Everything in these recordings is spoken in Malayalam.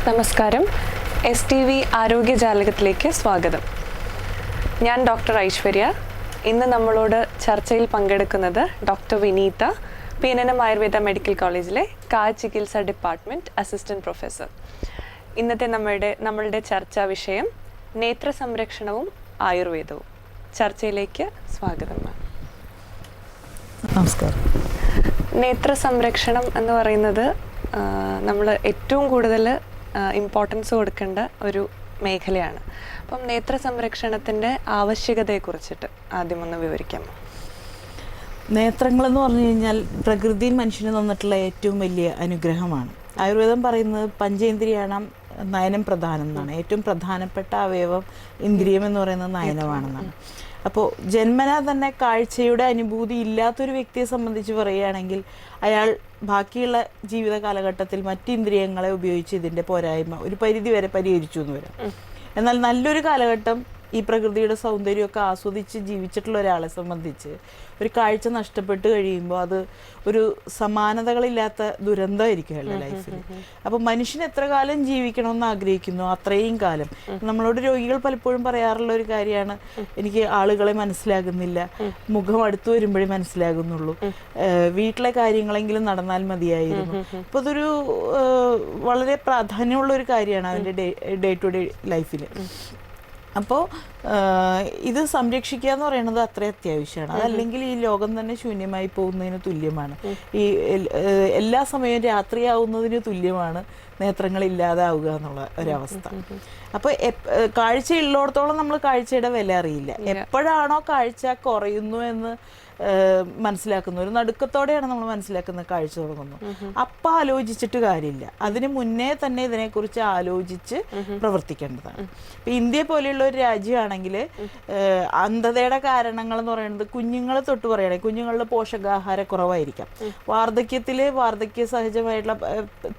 നമസ്കാരം. STV ആരോഗ്യജാലകത്തിലേക്ക് സ്വാഗതം. ഞാൻ ഡോക്ടർ ഐശ്വര്യ. ഇന്ന് നമ്മളോട് ചർച്ചയിൽ പങ്കെടുക്കുന്നത് ഡോക്ടർ വിനീത, PNM ആയുർവേദ മെഡിക്കൽ കോളേജിലെ കാഴ്ച ചികിത്സാ ഡിപ്പാർട്ട്മെൻറ്റ് അസിസ്റ്റൻറ്റ് പ്രൊഫസർ. ഇന്നത്തെ നമ്മളുടെ ചർച്ചാ വിഷയം നേത്ര സംരക്ഷണവും ആയുർവേദവും. ചർച്ചയിലേക്ക് സ്വാഗതം. നമസ്കാരം. നേത്ര സംരക്ഷണം എന്ന് പറയുന്നത് നമ്മൾ ഏറ്റവും കൂടുതൽ ഇമ്പോർട്ടൻസ് കൊടുക്കേണ്ട ഒരു മേഖലയാണ്. അപ്പം നേത്ര സംരക്ഷണത്തിൻ്റെ ആവശ്യകതയെക്കുറിച്ചിട്ട് ആദ്യം ഒന്ന് വിവരിക്കാമോ? നേത്രങ്ങളെന്ന് പറഞ്ഞു കഴിഞ്ഞാൽ പ്രകൃതി മനുഷ്യന് തന്നിട്ടുള്ള ഏറ്റവും വലിയ അനുഗ്രഹമാണ്. ആയുർവേദം പറയുന്നത് പഞ്ചേന്ദ്രിയാണം നയനം പ്രധാനം എന്നാണ്. ഏറ്റവും പ്രധാനപ്പെട്ട അവയവം ഇന്ദ്രിയം എന്ന് പറയുന്നത് നയനമാണെന്നാണ്. അപ്പോൾ ജന്മനാ തന്നെ കാഴ്ചയുടെ അനുഭൂതി ഇല്ലാത്തൊരു വ്യക്തിയെ സംബന്ധിച്ച് പറയുകയാണെങ്കിൽ അയാൾ ബാക്കിയുള്ള ജീവിത കാലഘട്ടത്തിൽ മറ്റ് ഇന്ദ്രിയങ്ങളെ ഉപയോഗിച്ച് ഇതിൻ്റെ പോരായ്മ ഒരു പരിധി വരെ പരിഹരിച്ചു എന്ന് വരാം. എന്നാൽ നല്ലൊരു കാലഘട്ടം ഈ പ്രകൃതിയുടെ സൗന്ദര്യമൊക്കെ ആസ്വദിച്ച് ജീവിച്ചിട്ടുള്ള ഒരാളെ സംബന്ധിച്ച് ഒരു കാഴ്ച നഷ്ടപ്പെട്ട് കഴിയുമ്പോൾ അത് ഒരു സമാനതകളില്ലാത്ത ദുരന്തമായിരിക്കും ലൈഫിൽ. അപ്പോൾ മനുഷ്യൻ എത്ര കാലം ജീവിക്കണമെന്ന് ആഗ്രഹിക്കുന്നു അത്രയും കാലം. നമ്മളോട് രോഗികൾ പലപ്പോഴും പറയാറുള്ള ഒരു കാര്യമാണ്, എനിക്ക് ആളുകളെ മനസ്സിലാകുന്നില്ല, മുഖം അടുത്ത് വരുമ്പോഴേ മനസ്സിലാകുന്നുള്ളൂ, വീട്ടിലെ കാര്യങ്ങളെങ്കിലും നടന്നാൽ മതിയായിരുന്നു. അപ്പോൾ അതൊരു വളരെ പ്രാധാന്യമുള്ള ഒരു കാര്യമാണ് അവൻ്റെ ഡേ ടു ഡേ ലൈഫിൽ. അപ്പോൾ ഇത് സംരക്ഷിക്കുക എന്ന് പറയുന്നത് അത്ര അത്യാവശ്യമാണ്. അതല്ലെങ്കിൽ ഈ ലോകം തന്നെ ശൂന്യമായി പോകുന്നതിന് തുല്യമാണ്. ഈ എല്ലാ സമയവും രാത്രിയാവുന്നതിന് തുല്യമാണ് നേത്രങ്ങളില്ലാതാവുക എന്നുള്ള ഒരവസ്ഥ. അപ്പോൾ കാഴ്ചയുള്ളിടത്തോളം നമ്മൾ കാഴ്ചയുടെ വില അറിയില്ല. എപ്പോഴാണോ കാഴ്ച കുറയുന്നു എന്ന് മനസ്സിലാക്കുന്നു, ഒരു നടുക്കത്തോടെയാണ് നമ്മൾ മനസ്സിലാക്കുന്നത് കാഴ്ച തുടങ്ങുന്നു, അപ്പം ആലോചിച്ചിട്ട് കാര്യമില്ല. അതിന് മുന്നേ തന്നെ ഇതിനെക്കുറിച്ച് ആലോചിച്ച് പ്രവർത്തിക്കേണ്ടതാണ്. ഇപ്പം ഇന്ത്യ പോലെയുള്ള ഒരു രാജ്യമാണെങ്കിൽ അന്ധതയുടെ കാരണങ്ങൾ എന്ന് പറയുന്നത് കുഞ്ഞുങ്ങളെ തൊട്ട് പറയുകയാണെങ്കിൽ കുഞ്ഞുങ്ങളുടെ പോഷകാഹാര കുറവായിരിക്കാം, വാർദ്ധക്യത്തിൽ വാർദ്ധക്യ സഹജമായിട്ടുള്ള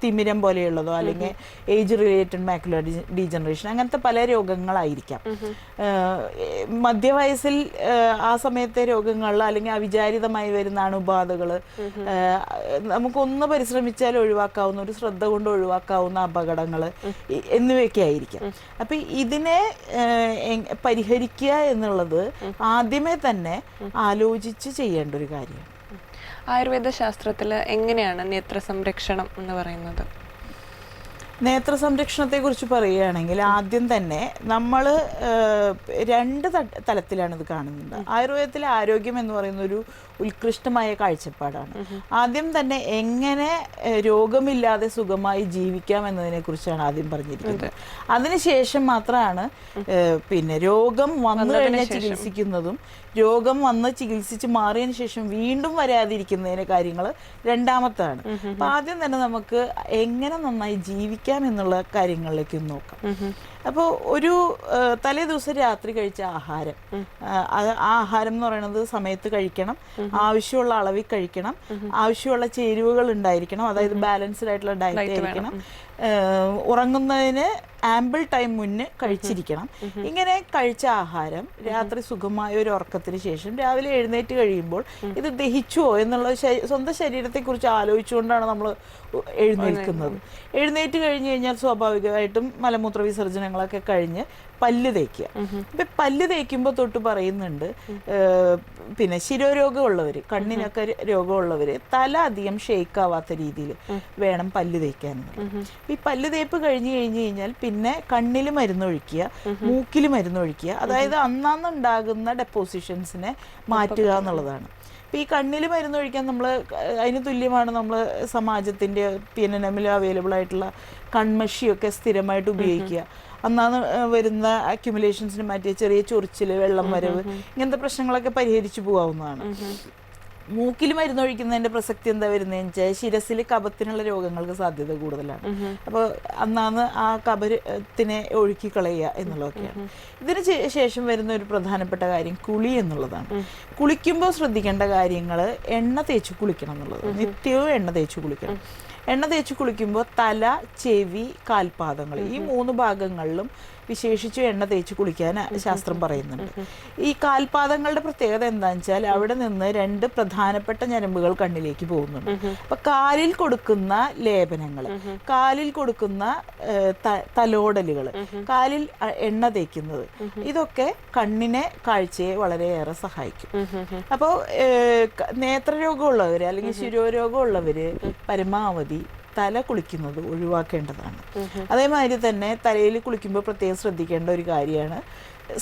തിമിരം പോലെയുള്ളതോ അല്ലെങ്കിൽ ഏജ് റിലേറ്റഡ് മാക്കുലർ ഡീജനറേഷൻ അങ്ങനത്തെ പല രോഗങ്ങളായിരിക്കാം. മധ്യവയസ്സിൽ ആ സമയത്തെ രോഗങ്ങളിൽ അല്ലെങ്കിൽ അവിചാരിതമായി വരുന്ന അണുബാധകൾ നമുക്കൊന്ന് പരിശ്രമിച്ചാൽ ഒഴിവാക്കാവുന്ന, ഒരു ശ്രദ്ധ കൊണ്ട് ഒഴിവാക്കാവുന്ന അപകടങ്ങൾ എന്നിവയൊക്കെ ആയിരിക്കാം. അപ്പം ഇതിനെ പരിഹരിക്കുക എന്നുള്ളത് ആദ്യമേ തന്നെ ആലോചിച്ച് ചെയ്യേണ്ട ഒരു കാര്യമാണ്. ആയുർവേദ ശാസ്ത്രത്തിൽ എങ്ങനെയാണ് നേത്ര സംരക്ഷണം എന്ന് പറയുന്നത്? നേത്ര സംരക്ഷണത്തെക്കുറിച്ച് പറയുകയാണെങ്കിൽ ആദ്യം തന്നെ നമ്മൾ രണ്ട് തലത്തിലാണ് ഇത് കാണുന്നത്. ആയുർവേദത്തിലെ ആരോഗ്യം എന്ന് പറയുന്ന ഒരു ഉത്കൃഷ്ടമായ കാഴ്ചപ്പാടാണ്. ആദ്യം തന്നെ എങ്ങനെ രോഗമില്ലാതെ സുഖമായി ജീവിക്കാം എന്നതിനെക്കുറിച്ചാണ് ആദ്യം പറഞ്ഞിരിക്കുന്നത്. അതിനുശേഷം മാത്രമാണ് പിന്നെ രോഗം വന്നു കഴിഞ്ഞാൽ ചികിത്സിക്കുന്നതും രോഗം വന്ന് ചികിത്സിച്ച് മാറിയതിന് ശേഷം വീണ്ടും വരാതിരിക്കുന്നതിന് കാര്യങ്ങൾ രണ്ടാമത്താണ്. അപ്പം ആദ്യം തന്നെ നമുക്ക് എങ്ങനെ നന്നായി ജീവിക്കാം എന്നുള്ള കാര്യങ്ങളിലേക്ക് നോക്കാം. അപ്പോൾ ഒരു തലേ ദിവസം രാത്രി കഴിച്ച ആഹാരം, ആ ആഹാരം എന്ന് പറയുന്നത് സമയത്ത് കഴിക്കണം, ആവശ്യമുള്ള അളവിൽ കഴിക്കണം, ആവശ്യമുള്ള ചേരുവകൾ ഉണ്ടായിരിക്കണം, അതായത് ബാലൻസ്ഡ് ആയിട്ടുള്ള ഡയറ്റ് ആയിരിക്കണം, ഉറങ്ങുന്നതിന് ആമ്പിൾ ടൈം മുന്നേ കഴിച്ചിരിക്കണം. ഇങ്ങനെ കഴിച്ച ആഹാരം രാത്രി സുഖമായ ഒരു ഉറക്കത്തിന് ശേഷം രാവിലെ എഴുന്നേറ്റ് കഴിയുമ്പോൾ ഇത് ദഹിച്ചുവോ എന്നുള്ള സ്വന്തം ശരീരത്തെക്കുറിച്ച് ആലോചിച്ചുകൊണ്ടാണ് നമ്മൾ എഴുന്നേൽക്കുന്നത്. എഴുന്നേറ്റ് കഴിഞ്ഞ് കഴിഞ്ഞാൽ സ്വാഭാവികമായിട്ടും മലമൂത്ര വിസർജനങ്ങളൊക്കെ കഴിഞ്ഞ് പല്ല് തേക്കുക. ഇപ്പം പല്ല് തേക്കുമ്പോൾ തൊട്ട് പറയുന്നുണ്ട്, പിന്നെ ശിരോരോഗമുള്ളവർ, കണ്ണിനൊക്കെ രോഗമുള്ളവർ തല അധികം ഷേക്ക് ആവാത്ത രീതിയിൽ വേണം പല്ല് തേക്കാനുള്ളത്. ഈ പല്ല് തേപ്പ് കഴിഞ്ഞ് കഴിഞ്ഞാൽ പിന്നെ കണ്ണിൽ മരുന്നൊഴിക്കുക, മൂക്കിൽ മരുന്നൊഴിക്കുക, അതായത് അന്നുണ്ടാകുന്ന ഡെപ്പോസിഷൻസിനെ മാറ്റുക എന്നുള്ളതാണ്. അപ്പോൾ ഈ കണ്ണിൽ മരുന്നൊഴിക്കാൻ നമ്മൾ അതിന് തുല്യമാണ് നമ്മൾ സമാജത്തിൻ്റെ PNM അവൈലബിൾ ആയിട്ടുള്ള കൺമഷിയൊക്കെ സ്ഥിരമായിട്ട് ഉപയോഗിക്കുക. അന്നാന്ന് വരുന്ന അക്യുമുലേഷൻസിന് മാറ്റിയ ചെറിയ ചൊറിച്ചിൽ, വെള്ളം വരവ്, ഇങ്ങനത്തെ പ്രശ്നങ്ങളൊക്കെ പരിഹരിച്ചു പോകാവുന്നതാണ്. മൂക്കിൽ മരുന്നൊഴിക്കുന്നതിൻ്റെ പ്രസക്തി എന്താ വരുന്നതെന്ന് വെച്ചാൽ ശിരസിൽ കഫത്തിനുള്ള രോഗങ്ങൾക്ക് സാധ്യത കൂടുതലാണ്. അപ്പോൾ അന്നാന്ന് ആ കഫത്തിനെ ഒഴുക്കി കളയുക എന്നുള്ളതൊക്കെയാണ്. ഇതിന് ശേഷം വരുന്ന ഒരു പ്രധാനപ്പെട്ട കാര്യം കുളി എന്നുള്ളതാണ്. കുളിക്കുമ്പോൾ ശ്രദ്ധിക്കേണ്ട കാര്യങ്ങൾ എണ്ണ തേച്ച് കുളിക്കണം എന്നുള്ളത്. നിത്യവും എണ്ണ തേച്ച് കുളിക്കണം. എണ്ണ തേച്ച് കുളിക്കുമ്പോൾ തല, ചെവി, കാൽപാദങ്ങൾ ഈ 3 ഭാഗങ്ങളിലും വിശേഷിച്ചും എണ്ണ തേച്ച് കുളിക്കാൻ ശാസ്ത്രം പറയുന്നുണ്ട്. ഈ കാൽപാദങ്ങളുടെ പ്രത്യേകത എന്താണെന്ന് വെച്ചാൽ അവിടെ നിന്ന് 2 പ്രധാനപ്പെട്ട ഞരമ്പുകൾ കണ്ണിലേക്ക് പോകുന്നുണ്ട്. അപ്പൊ കാലിൽ കൊടുക്കുന്ന ലേപനങ്ങൾ, കാലിൽ കൊടുക്കുന്ന തലോടലുകൾ, കാലിൽ എണ്ണ തേക്കുന്നത്, ഇതൊക്കെ കണ്ണിനെ കാഴ്ചയെ വളരെയേറെ സഹായിക്കും. അപ്പോൾ നേത്രരോഗമുള്ളവര് അല്ലെങ്കിൽ ശിരോരോഗമുള്ളവര് പരമാവധി തല കുളിക്കുന്നത് ഒഴിവാക്കേണ്ടതാണ്. അതേമാതിരി തന്നെ തലയിൽ കുളിക്കുമ്പോൾ പ്രത്യേകം ശ്രദ്ധിക്കേണ്ട ഒരു കാര്യമാണ്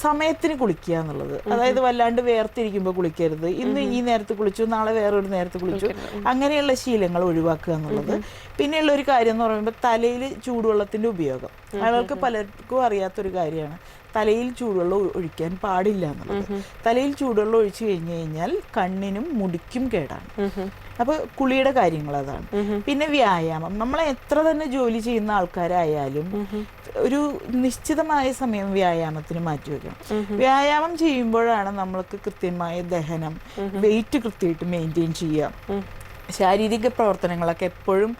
സമയത്തിന് കുളിക്കുക എന്നുള്ളത്. അതായത് വല്ലാണ്ട് വേർതിരിക്കുമ്പോൾ കുളിക്കരുത്. ഇന്ന് ഈ നേരത്ത് കുളിച്ചു, നാളെ വേറൊരു നേരത്ത് കുളിച്ചു, അങ്ങനെയുള്ള ശീലങ്ങൾ ഒഴിവാക്കുക എന്നുള്ളത്. പിന്നെയുള്ള ഒരു കാര്യം എന്ന് പറയുമ്പോൾ തലയിൽ ചൂടുവെള്ളത്തിന്റെ ഉപയോഗം. ആളുകൾക്ക് പലർക്കും അറിയാത്തൊരു കാര്യമാണ് തലയിൽ ചൂടുവെള്ളം ഒഴിക്കാൻ പാടില്ല എന്നുള്ളത്. തലയിൽ ചൂടുവെള്ളം ഒഴിച്ചു കഴിഞ്ഞു കഴിഞ്ഞാൽ കണ്ണിനും മുടിക്കും കേടാണ്. അപ്പൊ കുളിയുടെ കാര്യങ്ങൾ അതാണ്. പിന്നെ വ്യായാമം, നമ്മൾ എത്ര തന്നെ ജോലി ചെയ്യുന്ന ആൾക്കാരായാലും ഒരു നിശ്ചിതമായ സമയം വ്യായാമത്തിന് മാറ്റിവെക്കണം. വ്യായാമം ചെയ്യുമ്പോഴാണ് നമ്മൾക്ക് കൃത്യമായ ദഹനം, വെയിറ്റ് കൃത്യമായിട്ട് മെയിൻറ്റെയിൻ ചെയ്യാം. ശാരീരിക പ്രവർത്തനങ്ങളൊക്കെ എപ്പോഴും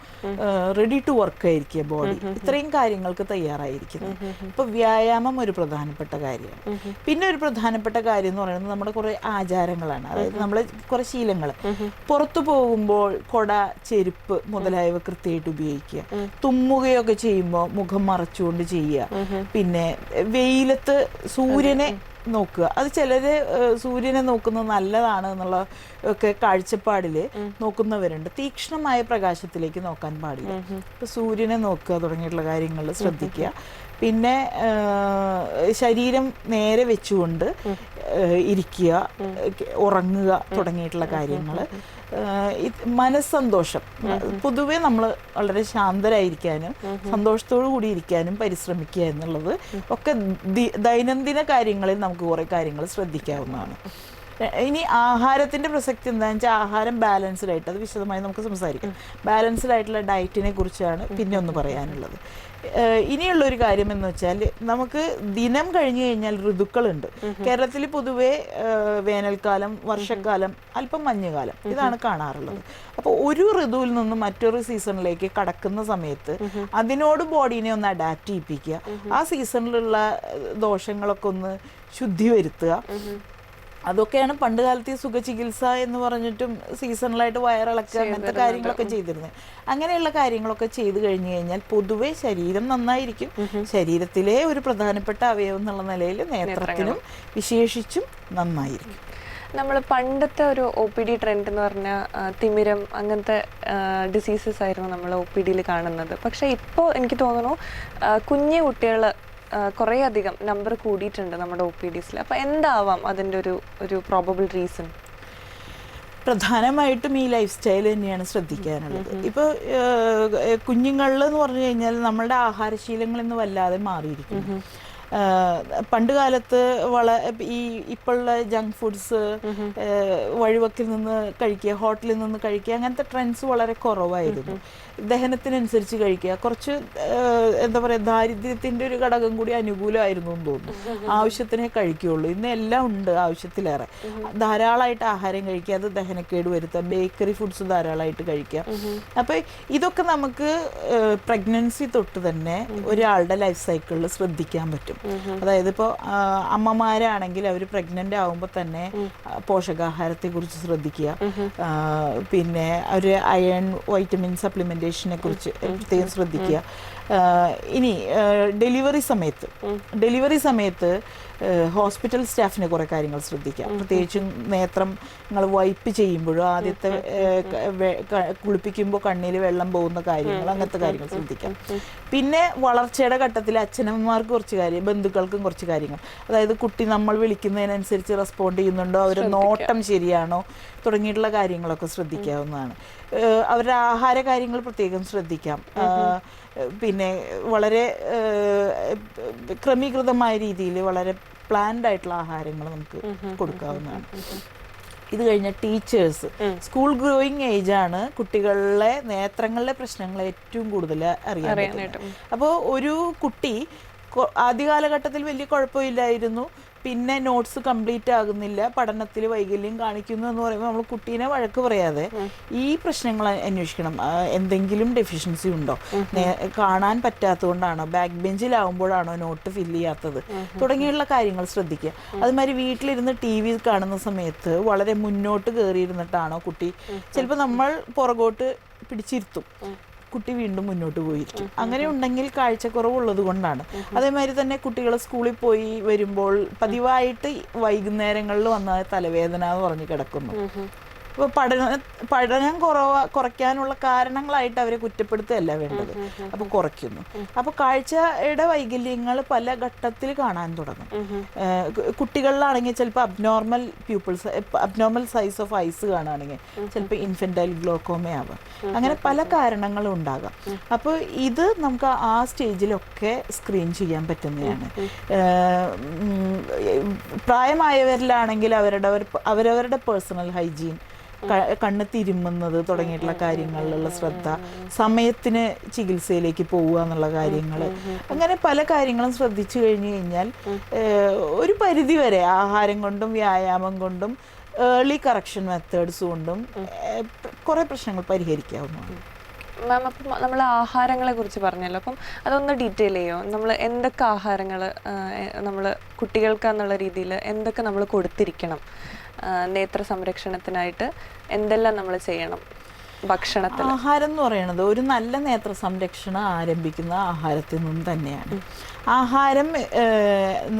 റെഡി ടു വർക്ക് ആയിരിക്കുക ബോഡി. ഇത്രയും കാര്യങ്ങൾക്ക് തയ്യാറായിരിക്കുന്നു. ഇപ്പൊ വ്യായാമം ഒരു പ്രധാനപ്പെട്ട കാര്യമാണ്. പിന്നെ ഒരു പ്രധാനപ്പെട്ട കാര്യം എന്ന് പറയുന്നത് നമ്മുടെ കുറെ ആചാരങ്ങളാണ്. അതായത് നമ്മളെ കുറെ ശീലങ്ങൾ. പുറത്തു പോകുമ്പോൾ കൊട, ചെരുപ്പ് മുതലായവ കൃത്യമായിട്ട് ഉപയോഗിക്കുക. തുമ്മുകയൊക്കെ ചെയ്യുമ്പോൾ മുഖം മറച്ചുകൊണ്ട് ചെയ്യുക. പിന്നെ വെയിലത്ത് സൂര്യനെ നോക്കുക. അത് ചിലര് സൂര്യനെ നോക്കുന്നത് നല്ലതാണ് എന്നുള്ള ഒക്കെ കാഴ്ചപ്പാടില് നോക്കുന്നവരുണ്ട്. തീക്ഷ്ണമായ പ്രകാശത്തിലേക്ക് നോക്കാൻ പാടില്ല. ഇപ്പൊ സൂര്യനെ നോക്കുക തുടങ്ങിയിട്ടുള്ള കാര്യങ്ങളിൽ ശ്രദ്ധിക്കുക. പിന്നെ ശരീരം നേരെ വെച്ചുകൊണ്ട് ഇരിക്കുക, ഉറങ്ങുക തുടങ്ങിയിട്ടുള്ള കാര്യങ്ങൾ. മനസ്സന്തോഷം, പൊതുവെ നമ്മൾ വളരെ ശാന്തരായിരിക്കാനും സന്തോഷത്തോടു കൂടി ഇരിക്കാനും പരിശ്രമിക്കുക എന്നുള്ളത് ഒക്കെ ദൈനംദിന കാര്യങ്ങളിൽ നമുക്ക് കുറെ കാര്യങ്ങൾ ശ്രദ്ധിക്കാവുന്നതാണ്. ഇനി ആഹാരത്തിന്റെ പ്രസക്തി എന്താണെന്ന് വെച്ചാൽ ആഹാരം ബാലൻസ്ഡ് ആയിട്ട്, അത് വിശദമായി നമുക്ക് സംസാരിക്കാം. ബാലൻസ്ഡ് ആയിട്ടുള്ള ഡയറ്റിനെ കുറിച്ചാണ് പിന്നെ ഒന്ന് പറയാനുള്ളത്. ഇനിയുള്ളൊരു കാര്യം എന്ന് വെച്ചാൽ നമുക്ക് ദിനം കഴിഞ്ഞു കഴിഞ്ഞാൽ ഋതുക്കളുണ്ട്. കേരളത്തിൽ പൊതുവെ വേനൽക്കാലം, വർഷക്കാലം, അല്പം മഞ്ഞുകാലം, ഇതാണ് കാണാറുള്ളത്. അപ്പോൾ ഒരു ഋതുവിൽ നിന്ന് മറ്റൊരു സീസണിലേക്ക് കടക്കുന്ന സമയത്ത് അതിനോട് ബോഡീനെ ഒന്ന് അഡാപ്റ്റ് ചെയ്യിപ്പിക്കുക. ആ സീസണിലുള്ള ദോഷങ്ങളൊക്കെ ഒന്ന് ശുദ്ധി വരുത്തുക. അതൊക്കെയാണ് പണ്ട് കാലത്ത് ഈ സുഖചികിത്സ എന്ന് പറഞ്ഞിട്ടും സീസണലായിട്ട് വയറിളക്കുക അങ്ങനത്തെ കാര്യങ്ങളൊക്കെ ചെയ്തിരുന്നത്. അങ്ങനെയുള്ള കാര്യങ്ങളൊക്കെ ചെയ്തു കഴിഞ്ഞു കഴിഞ്ഞാൽ പൊതുവെ ശരീരം നന്നായിരിക്കും. ശരീരത്തിലെ ഒരു പ്രധാനപ്പെട്ട അവയവം എന്നുള്ള നിലയിൽ നേത്രത്തിനും വിശേഷിച്ചും നന്നായിരിക്കും. നമ്മൾ പണ്ടത്തെ ഒരു OPD ട്രെൻഡ് എന്ന് പറഞ്ഞാൽ തിമിരം, അങ്ങനത്തെ ഡിസീസസ് ആയിരുന്നു നമ്മൾ OPDയിൽ കാണുന്നത്. പക്ഷെ ഇപ്പോൾ എനിക്ക് തോന്നുന്നു കുഞ്ഞു കുട്ടികൾ കുറേ അധികം നമ്പർ കൂടിയിട്ടുണ്ട് നമ്മുടെ OPDസിൽ. അപ്പോൾ എന്താവാം അതിൻ്റെ ഒരു പ്രോബബിൾ റീസൺ? പ്രധാനമായിട്ടും ഈ ലൈഫ് സ്റ്റൈൽ തന്നെയാണ് ശ്രദ്ധിക്കാനുള്ളത്. ഇപ്പോൾ കുഞ്ഞുങ്ങളിൽ എന്ന് പറഞ്ഞു കഴിഞ്ഞാൽ നമ്മളുടെ ആഹാരശീലങ്ങൾ ഇന്ന് വല്ലാതെ മാറിയിരിക്കുന്നു. പണ്ട് കാലത്ത് ഇപ്പോഴുള്ള ജങ്ക് ഫുഡ്സ്, വഴിവക്കിൽ നിന്ന് കഴിക്കുക, ഹോട്ടലിൽ നിന്ന് കഴിക്കുക, അങ്ങനത്തെ ട്രെൻഡ്സ് വളരെ കുറവായിരുന്നു. ദഹനത്തിനനുസരിച്ച് കഴിക്കുക, കുറച്ച് എന്താ പറയുക, ദാരിദ്ര്യത്തിൻ്റെ ഒരു ഘടകം കൂടി അനുകൂലമായിരുന്നു എന്ന് തോന്നുന്നു. ആവശ്യത്തിനേ കഴിക്കുകയുള്ളൂ. ഇന്ന് എല്ലാം ഉണ്ട്, ആവശ്യത്തിലേറെ. ധാരാളമായിട്ട് ആഹാരം കഴിക്കുക, അത് ദഹനക്കേട് വരുത്തുക, ബേക്കറി ഫുഡ്സ് ധാരാളമായിട്ട് കഴിക്കുക. അപ്പോൾ ഇതൊക്കെ നമുക്ക് പ്രഗ്നൻസി തൊട്ട് തന്നെ ഒരാളുടെ ലൈഫ് സൈക്കിളിൽ ശ്രദ്ധിക്കാൻ പറ്റും. അതായത് ഇപ്പോൾ അമ്മമാരാണെങ്കിൽ അവർ പ്രഗ്നൻ്റ് ആകുമ്പോൾ തന്നെ പോഷകാഹാരത്തെ കുറിച്ച് ശ്രദ്ധിക്കുക. പിന്നെ അവർ അയൺ, വൈറ്റമിൻ സപ്ലിമെൻറ്റേഷനെ കുറിച്ച് പ്രത്യേകം ശ്രദ്ധിക്കുക. ഇനി ഡെലിവറി സമയത്ത് ഹോസ്പിറ്റൽ സ്റ്റാഫിന് കുറേ കാര്യങ്ങൾ ശ്രദ്ധിക്കാം. പ്രത്യേകിച്ചും നേത്രങ്ങൾ വൈപ്പ് ചെയ്യുമ്പോഴോ ആദ്യത്തെ കുളിപ്പിക്കുമ്പോൾ കണ്ണിൽ വെള്ളം പോകുന്ന കാര്യങ്ങൾ, അങ്ങനത്തെ കാര്യങ്ങൾ ശ്രദ്ധിക്കാം. പിന്നെ വളർച്ചയുടെ ഘട്ടത്തിൽ അച്ഛനമ്മമാർക്ക് കുറച്ച് കാര്യം, ബന്ധുക്കൾക്കും കുറച്ച് കാര്യങ്ങൾ. അതായത് കുട്ടി നമ്മൾ വിളിക്കുന്നതിനനുസരിച്ച് റെസ്പോണ്ട് ചെയ്യുന്നുണ്ടോ, അവരുടെ നോട്ടം ശരിയാണോ തുടങ്ങിയിട്ടുള്ള കാര്യങ്ങളൊക്കെ ശ്രദ്ധിക്കാവുന്നതാണ്. അവരുടെ ആഹാര കാര്യങ്ങൾ പ്രത്യേകം ശ്രദ്ധിക്കാം. പിന്നെ വളരെ ക്രമീകൃതമായ രീതിയിൽ വളരെ പ്ലാൻഡ് ആയിട്ടുള്ള ആഹാരങ്ങൾ നമുക്ക് കൊടുക്കാവുന്നതാണ്. ഇത് കഴിഞ്ഞ ടീച്ചേഴ്സ്, സ്കൂൾ ഗ്രോയിങ് ഏജ് ആണ് കുട്ടികളിലെ നേത്രങ്ങളിലെ പ്രശ്നങ്ങൾ ഏറ്റവും കൂടുതൽ അറിയാൻ പറ്റുന്നത്. അപ്പോൾ ഒരു കുട്ടി ആദ്യ കാലഘട്ടത്തിൽ വലിയ കുഴപ്പമില്ലായിരുന്നു. പിന്നെ നോട്ട്സ് കംപ്ലീറ്റ് ആകുന്നില്ല, പഠനത്തിൽ വൈകല്യം കാണിക്കുന്നു എന്ന് പറയുമ്പോൾ നമ്മൾ കുട്ടീനെ വഴക്ക് പറയാതെ ഈ പ്രശ്നങ്ങൾ അന്വേഷിക്കണം. എന്തെങ്കിലും ഡെഫിഷ്യൻസി ഉണ്ടോ, കാണാൻ പറ്റാത്തതുകൊണ്ടാണോ, ബാക്ക് ബെഞ്ചിലാവുമ്പോഴാണോ നോട്ട് ഫില്ല് ചെയ്യാത്തത്, തുടങ്ങിയുള്ള കാര്യങ്ങൾ ശ്രദ്ധിക്കുക. അതുമാതിരി വീട്ടിലിരുന്ന് TV കാണുന്ന സമയത്ത് വളരെ മുന്നോട്ട് കയറിയിരുന്നിട്ടാണോ കുട്ടി, ചിലപ്പോൾ നമ്മൾ പുറകോട്ട് പിടിച്ചിരുത്തും, കുട്ടി വീണ്ടും മുന്നോട്ട് പോയിരിക്കും. അങ്ങനെ ഉണ്ടെങ്കിൽ കാഴ്ചക്കുറവുള്ളത് കൊണ്ടാണ്. അതേമാതിരി തന്നെ കുട്ടികൾ സ്കൂളിൽ പോയി വരുമ്പോൾ പതിവായിട്ട് വൈകുന്നേരങ്ങളിൽ വന്ന തലവേദന എന്ന് പറഞ്ഞ് കിടക്കുന്നു. ഇപ്പോൾ പഠനം കുറയ്ക്കാനുള്ള കാരണങ്ങളായിട്ട് അവരെ കുറ്റപ്പെടുത്തുകയല്ല വേണ്ടത്, അപ്പോൾ കുറയ്ക്കുന്നു. അപ്പോൾ കാഴ്ചയുടെ വൈകല്യങ്ങൾ പല ഘട്ടത്തിൽ കാണാൻ തുടങ്ങും. കുട്ടികളിലാണെങ്കിൽ ചിലപ്പോൾ അബ്നോർമൽ സൈസ് ഓഫ് ഐസ് കാണുകയാണെങ്കിൽ ചിലപ്പോൾ ഇൻഫൻറ്റൈൽ ഗ്ലോക്കോമയാവാം. അങ്ങനെ പല കാരണങ്ങളും ഉണ്ടാകാം. അപ്പോൾ ഇത് നമുക്ക് ആ സ്റ്റേജിലൊക്കെ സ്ക്രീൻ ചെയ്യാൻ പറ്റുന്നതാണ്. പ്രായമായവരിലാണെങ്കിൽ അവരവരുടെ പേഴ്സണൽ ഹൈജീൻ, കണ്ണ് തിരുമുന്നത് തുടങ്ങിയിട്ടുള്ള കാര്യങ്ങളിലുള്ള ശ്രദ്ധ, സമയത്തിന് ചികിത്സയിലേക്ക് പോവുക എന്നുള്ള കാര്യങ്ങൾ, അങ്ങനെ പല കാര്യങ്ങളും ശ്രദ്ധിച്ചു കഴിഞ്ഞു കഴിഞ്ഞാൽ ഒരു പരിധി വരെ ആഹാരം കൊണ്ടും വ്യായാമം കൊണ്ടും ഏർലി കറക്ഷൻ മെത്തേഡ്സ് കൊണ്ടും കുറേ പ്രശ്നങ്ങൾ പരിഹരിക്കാവുന്നതാണ്. മാം, അപ്പം നമ്മൾ ആഹാരങ്ങളെ കുറിച്ച് പറഞ്ഞല്ലോ, അപ്പം അതൊന്ന് ഡീറ്റെയിൽ ചെയ്യോ? നമ്മൾ എന്തൊക്കെ ആഹാരങ്ങൾ നമ്മൾ കുട്ടികൾക്കെന്നുള്ള രീതിയിൽ എന്തൊക്കെ നമ്മൾ കൊടുത്തിരിക്കണം, നേത്ര സംരക്ഷണത്തിനായിട്ട് എന്തെല്ലാം നമ്മൾ ചെയ്യണം ഭക്ഷണത്തിൽ? ആഹാരം എന്ന് പറയുന്നത് ഒരു നല്ല നേത്ര സംരക്ഷണം ആരംഭിക്കുന്ന ആഹാരത്തിൽ നിന്നും തന്നെയാണ്. ആഹാരം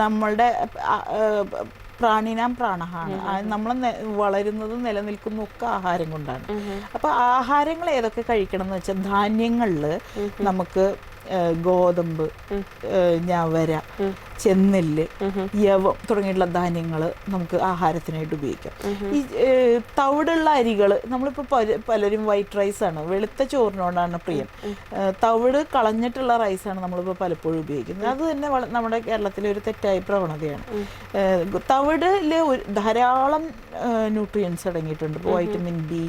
നമ്മളുടെ പ്രാണിനാം പ്രാണഹാണ്. നമ്മൾ വളരുന്നതും നിലനിൽക്കുന്നതും ഒക്കെ ആഹാരം കൊണ്ടാണ്. അപ്പോൾ ആഹാരങ്ങൾ ഏതൊക്കെ കഴിക്കണം എന്ന് വെച്ചാൽ, ധാന്യങ്ങളിൽ നമുക്ക് ഗോതമ്പ്, ഞവര, ചെന്നെല്ല്, യവം തുടങ്ങിയിട്ടുള്ള ധാന്യങ്ങൾ നമുക്ക് ആഹാരത്തിനായിട്ട് ഉപയോഗിക്കാം. ഈ തവിടുള്ള അരികൾ, നമ്മളിപ്പോൾ പലരും വൈറ്റ് റൈസാണ്, വെളുത്ത ചോറിനോടാണ് പ്രിയം. തവിട് കളഞ്ഞിട്ടുള്ള റൈസാണ് നമ്മളിപ്പോൾ പലപ്പോഴും ഉപയോഗിക്കുന്നത്. അത് തന്നെ നമ്മുടെ കേരളത്തിലെ ഒരു തെറ്റായ പ്രവണതയാണ്. തവിടിൽ ധാരാളം ന്യൂട്രിയൻസ് അടങ്ങിയിട്ടുണ്ട്. ഇപ്പോൾ vitamin B,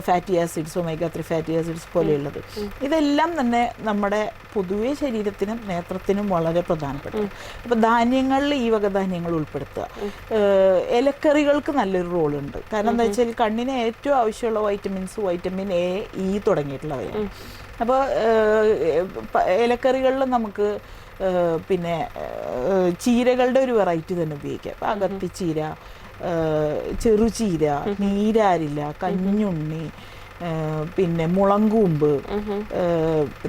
fatty acids, omega 3 fatty acids പോലെയുള്ളത്. ഇതെല്ലാം തന്നെ നമ്മുടെ പൊതുവെ ശരീരത്തിനും നേത്രത്തിനും വളരെ പ്രധാനപ്പെട്ടത്. അപ്പോൾ ധാന്യങ്ങളിൽ ഈ വക ധാന്യങ്ങൾ ഉൾപ്പെടുത്തുക. ഇലക്കറികൾക്ക് നല്ലൊരു റോളുണ്ട്. കാരണം എന്താ വെച്ചാൽ കണ്ണിന് ഏറ്റവും ആവശ്യമുള്ള വൈറ്റമിൻസ് വൈറ്റമിൻ എ, ഇ തുടങ്ങിയിട്ടുള്ളവയാണ്. അപ്പോൾ ഇലക്കറികളിൽ നമുക്ക് പിന്നെ ചീരകളുടെ ഒരു വെറൈറ്റി തന്നെ ഉപയോഗിക്കാം. അപ്പോൾ അകത്തിച്ചീര, ചെറുചീര, നീരാരില, കഞ്ഞുണ്ണി, പിന്നെ മുളങ്കൂമ്പ്,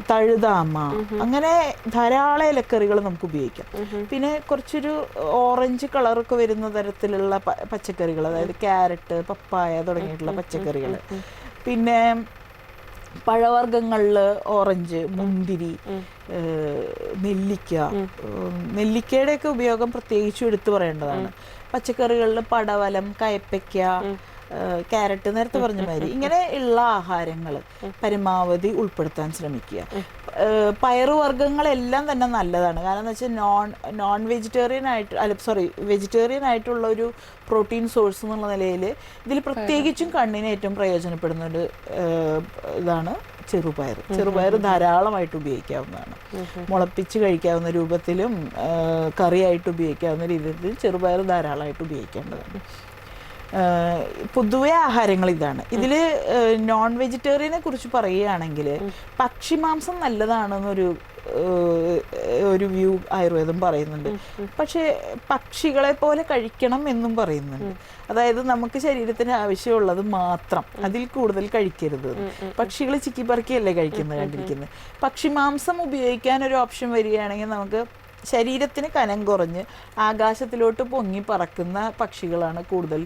തഴുതാമ, അങ്ങനെ ധാരാളം ഇലക്കറികൾ നമുക്ക് ഉപയോഗിക്കാം. പിന്നെ കുറച്ചൊരു ഓറഞ്ച് കളറൊക്കെ വരുന്ന തരത്തിലുള്ള പച്ചക്കറികൾ, അതായത് ക്യാരറ്റ്, പപ്പായ തുടങ്ങിയിട്ടുള്ള പച്ചക്കറികൾ. പിന്നെ പഴവർഗ്ഗങ്ങളിൽ ഓറഞ്ച്, മുന്തിരി, നെല്ലിക്കയുടെയൊക്കെ ഉപയോഗം പ്രത്യേകിച്ചും എടുത്തു പറയേണ്ടതാണ്. പച്ചക്കറികളിൽ പടവലം, കയ്പ്പയ്ക്ക, ക്യാരറ്റ്, നേരത്തെ പറഞ്ഞ മാതിരി ഇങ്ങനെ ഉള്ള ആഹാരങ്ങൾ പരമാവധി ഉൾപ്പെടുത്താൻ ശ്രമിക്കുക. പയറുവർഗ്ഗങ്ങളെല്ലാം തന്നെ നല്ലതാണ്. കാരണം എന്ന് വെച്ചാൽ വെജിറ്റേറിയൻ ആയിട്ടുള്ള ഒരു പ്രോട്ടീൻ സോഴ്സ് എന്നുള്ള നിലയിൽ ഇതിൽ പ്രത്യേകിച്ചും കണ്ണിന് ഏറ്റവും പ്രയോജനപ്പെടുന്ന ഒരു ഇതാണ് ചെറുപയർ ധാരാളമായിട്ട് ഉപയോഗിക്കാവുന്നതാണ്. മുളപ്പിച്ച് കഴിക്കാവുന്ന രൂപത്തിലും കറിയായിട്ട് ഉപയോഗിക്കാവുന്ന രീതിയിൽ ചെറുപയർ ധാരാളമായിട്ട് ഉപയോഗിക്കേണ്ടതാണ്. പൊതുവെ ആഹാരങ്ങൾ ഇതാണ്. ഇതിൽ നോൺ വെജിറ്റേറിയനെ കുറിച്ച് പറയുകയാണെങ്കിൽ പക്ഷിമാംസം നല്ലതാണെന്നൊരു വ്യൂ ആയുർവേദം പറയുന്നുണ്ട്. പക്ഷേ പക്ഷികളെ പോലെ കഴിക്കണം എന്നും പറയുന്നുണ്ട്. അതായത് നമുക്ക് ശരീരത്തിന് ആവശ്യമുള്ളത് മാത്രം, അതിൽ കൂടുതൽ കഴിക്കരുത്. പക്ഷികൾ ചിക്കിപ്പറക്കിയല്ലേ കഴിക്കുന്നത് കണ്ടിരിക്കുന്നത്. പക്ഷിമാംസം ഉപയോഗിക്കാൻ ഒരു ഓപ്ഷൻ വരികയാണെങ്കിൽ നമുക്ക് ശരീരത്തിന് കനം കുറഞ്ഞ് ആകാശത്തിലോട്ട് പൊങ്ങി പറക്കുന്ന പക്ഷികളാണ് കൂടുതൽ.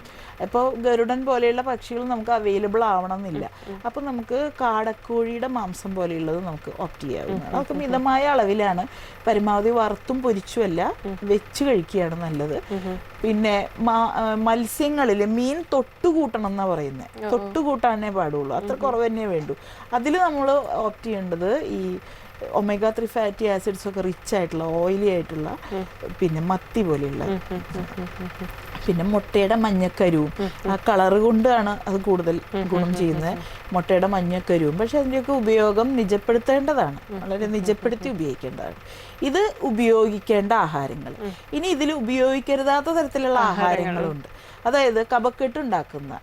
ഇപ്പോൾ ഗരുഡൻ പോലെയുള്ള പക്ഷികൾ നമുക്ക് അവൈലബിൾ ആവണമെന്നില്ല. അപ്പോൾ നമുക്ക് കാടക്കോഴിയുടെ മാംസം പോലെയുള്ളത് നമുക്ക് ഓപ്റ്റ് ചെയ്യാവുന്നതാണ്. അതൊക്കെ മിതമായ അളവിലാണ്, പരമാവധി വറുത്തും പൊരിച്ചുമല്ല, വെച്ച് കഴിക്കുകയാണ് നല്ലത്. പിന്നെ മത്സ്യങ്ങളിൽ മീൻ തൊട്ടുകൂട്ടണം എന്നാണ് പറയുന്നത്. തൊട്ടുകൂട്ടാനേ പാടുള്ളൂ, അത്ര കുറവ് തന്നെ വേണ്ടൂ. അതിൽ നമ്മൾ ഓപ്റ്റ് ചെയ്യേണ്ടത് ഈ ഒമേഗ 3 ഫാറ്റി ആസിഡ്സ് ഒക്കെ റിച്ച് ആയിട്ടുള്ള, ഓയിലി ആയിട്ടുള്ള, പിന്നെ മത്തി പോലെയുള്ള, പിന്നെ മുട്ടയുടെ മഞ്ഞക്കരുവും ആ കളറ് കൊണ്ടാണ് അത് കൂടുതൽ ഗുണം ചെയ്യുന്നത്. മുട്ടയുടെ മഞ്ഞൊക്കെ വരും. പക്ഷെ അതിൻ്റെയൊക്കെ ഉപയോഗം നിജപ്പെടുത്തേണ്ടതാണ്, വളരെ നിജപ്പെടുത്തി ഉപയോഗിക്കേണ്ടതാണ്. ഇത് ഉപയോഗിക്കേണ്ട ആഹാരങ്ങൾ. ഇനി ഇതിൽ ഉപയോഗിക്കരുതാത്ത തരത്തിലുള്ള ആഹാരങ്ങളുണ്ട്. അതായത് കഫക്കെട്ട് ഉണ്ടാക്കുന്ന,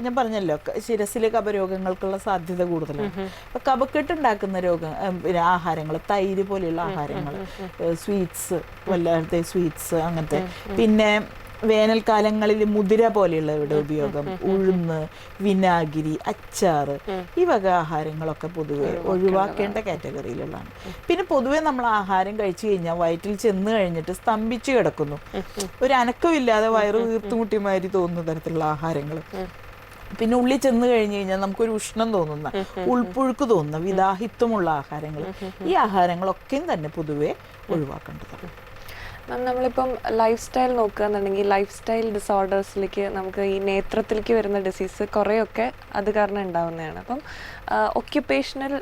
ഞാൻ പറഞ്ഞല്ലോ ശിരസിലെ കഫരോഗങ്ങൾക്കുള്ള സാധ്യത കൂടുതലാണ്. അപ്പൊ കഫക്കെട്ട് ഉണ്ടാക്കുന്ന പിന്നെ ആഹാരങ്ങൾ, തൈര് പോലെയുള്ള ആഹാരങ്ങൾ, സ്വീറ്റ്സ്, വല്ലാത്ത സ്വീറ്റ്സ് അങ്ങനത്തെ, പിന്നെ വേനൽക്കാലങ്ങളിൽ മുതിര പോലെയുള്ളവയുടെ ഉപയോഗം, ഉഴുന്ന്, വിനാഗിരി, അച്ചാറ്, ഈ വക ആഹാരങ്ങളൊക്കെ പൊതുവെ ഒഴിവാക്കേണ്ട കാറ്റഗറിയിലുള്ളതാണ്. പിന്നെ പൊതുവെ നമ്മൾ ആഹാരം കഴിച്ചു കഴിഞ്ഞാൽ വയറ്റിൽ ചെന്ന് കഴിഞ്ഞിട്ട് സ്തംഭിച്ചു കിടക്കുന്നു, ഒരു അനക്കമില്ലാതെ വയറ് വീർത്തുമുട്ടിമാതിരി തോന്നുന്ന തരത്തിലുള്ള ആഹാരങ്ങൾ, പിന്നെ ഉള്ളിൽ ചെന്ന് കഴിഞ്ഞ് കഴിഞ്ഞാൽ നമുക്കൊരു ഉഷ്ണം തോന്നുന്ന, ഉൾപ്പുഴുക്ക് തോന്നുന്ന, വിദാഹിത്വമുള്ള ആഹാരങ്ങൾ, ഈ ആഹാരങ്ങളൊക്കെയും തന്നെ പൊതുവെ ഒഴിവാക്കേണ്ടതാണ്. നമ്മളിപ്പം ലൈഫ് സ്റ്റൈൽ നോക്കുകയെന്നുണ്ടെങ്കിൽ ലൈഫ് സ്റ്റൈൽ ഡിസോർഡേഴ്സിലേക്ക് നമുക്ക് ഈ നേത്രത്തിലേക്ക് വരുന്ന ഡിസീസ് കുറേയൊക്കെ അത് കാരണം ഉണ്ടാവുന്നതാണ്. അപ്പം ഒക്യുപ്പേഷണൽ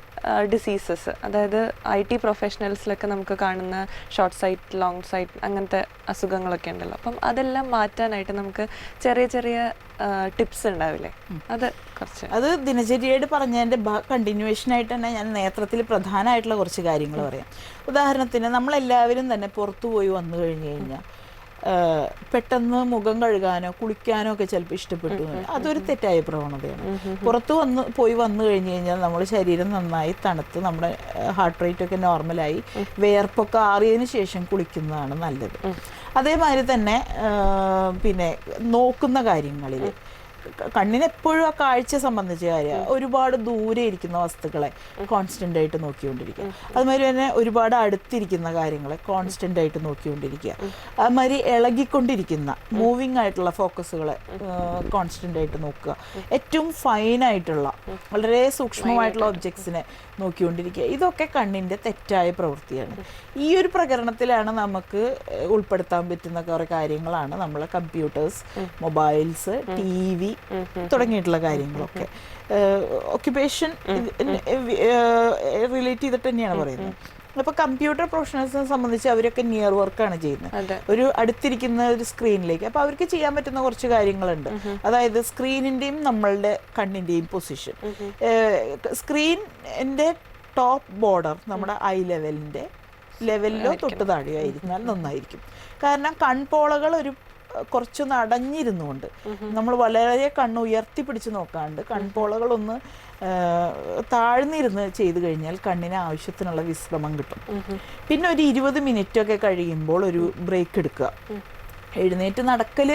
ഡിസീസസ്, അതായത് IT പ്രൊഫഷണൽസിലൊക്കെ നമുക്ക് കാണുന്ന ഷോർട്ട് സൈറ്റ്, ലോങ് സൈറ്റ്, അങ്ങനത്തെ അസുഖങ്ങളൊക്കെ ഉണ്ടല്ലോ. അപ്പം അതെല്ലാം മാറ്റാനായിട്ട് നമുക്ക് ചെറിയ ചെറിയ ടിപ്സ് ഉണ്ടാവില്ലേ? അത് കുറച്ച്, അത് ദിനചര്യയായിട്ട് പറഞ്ഞതിൻ്റെ കണ്ടിന്യൂവേഷൻ ആയിട്ട് തന്നെ ഞാൻ നേത്രത്തിൽ പ്രധാനമായിട്ടുള്ള കുറച്ച് കാര്യങ്ങൾ പറയാം. ഉദാഹരണത്തിന് നമ്മളെല്ലാവരും തന്നെ പുറത്തു പോയി വന്നു കഴിഞ്ഞു കഴിഞ്ഞാൽ പെട്ടെന്ന് മുഖം കഴുകാനോ കുളിക്കാനോ ഒക്കെ ചിലപ്പോൾ ഇഷ്ടപ്പെട്ടു. അതൊരു തെറ്റായ പ്രവണതയാണ്. പുറത്ത് പോയി വന്നു കഴിഞ്ഞു കഴിഞ്ഞാൽ നമ്മുടെ ശരീരം നന്നായി തണുത്ത് നമ്മുടെ ഹാർട്ട് റേറ്റ് ഒക്കെ നോർമലായി വിയർപ്പൊക്കെ ആറിയതിന് ശേഷം കുളിക്കുന്നതാണ് നല്ലത്. അതേമാതിരി തന്നെ പിന്നെ നോക്കുന്ന കാര്യങ്ങളിൽ കണ്ണിനെപ്പോഴും ആ കാഴ്ച സംബന്ധിച്ച കാര്യം, ഒരുപാട് ദൂരെ ഇരിക്കുന്ന വസ്തുക്കളെ കോൺസ്റ്റന്റ് ആയിട്ട് നോക്കിക്കൊണ്ടിരിക്കുക. അതുമാതിരി തന്നെ ഒരുപാട് അടുത്തിരിക്കുന്ന കാര്യങ്ങളെ കോൺസ്റ്റന്റ് ആയിട്ട് നോക്കിക്കൊണ്ടിരിക്കുക. അതുമാതിരി ഇളകിക്കൊണ്ടിരിക്കുന്ന മൂവിങ് ആയിട്ടുള്ള ഫോക്കസുകളെ കോൺസ്റ്റന്റ് ആയിട്ട് നോക്കുക. ഏറ്റവും ഫൈനായിട്ടുള്ള വളരെ സൂക്ഷ്മമായിട്ടുള്ള ഒബ്ജക്ട്സിനെ നോക്കിക്കൊണ്ടിരിക്കുക. ഇതൊക്കെ കണ്ണിൻ്റെ തെറ്റായ പ്രവൃത്തിയാണ്. ഈ ഒരു പ്രകരണത്തിലാണ് നമുക്ക് ഉൾപ്പെടുത്താൻ പറ്റുന്ന കുറേ കാര്യങ്ങളാണ് നമ്മൾ കമ്പ്യൂട്ടേഴ്സ്, മൊബൈൽസ്, TV തുടങ്ങിയിട്ടുള്ള കാര്യങ്ങളൊക്കെ. ഒക്യുപ്പേഷൻ റിലേറ്റ് ചെയ്തിട്ട് തന്നെയാണ് പറയുന്നത്. അപ്പോൾ കമ്പ്യൂട്ടർ പ്രൊഫഷണൽസിനെ സംബന്ധിച്ച് അവരൊക്കെ നിയർ വർക്കാണ് ചെയ്യുന്നത്, ഒരു അടുത്തിരിക്കുന്ന ഒരു സ്ക്രീനിലേക്ക്. അപ്പോൾ അവർക്ക് ചെയ്യാൻ പറ്റുന്ന കുറച്ച് കാര്യങ്ങളുണ്ട്. അതായത് സ്ക്രീനിൻ്റെയും നമ്മളുടെ കണ്ണിൻ്റെയും പൊസിഷൻ, സ്ക്രീനിൻ്റെ ടോപ്പ് ബോർഡർ നമ്മുടെ ഐ ലെവലിലോ തൊട്ട് താഴെയോ ആയിരുന്നാൽ നന്നായിരിക്കും. കാരണം കൺപോളകൾ കുറച്ചൊന്ന് അടഞ്ഞിരുന്നുകൊണ്ട് നമ്മൾ വളരെ കണ്ണ് ഉയർത്തിപ്പിടിച്ച് നോക്കാണ്ട് കൺപോളകളൊന്ന് താഴ്ന്നിരുന്ന് ചെയ്തു കഴിഞ്ഞാൽ കണ്ണിന് ആവശ്യത്തിനുള്ള വിശ്രമം കിട്ടും. പിന്നെ ഒരു 20 മിനിറ്റൊക്കെ കഴിയുമ്പോൾ ഒരു ബ്രേക്ക് എടുക്കുക. എഴുന്നേറ്റ് നടക്കൽ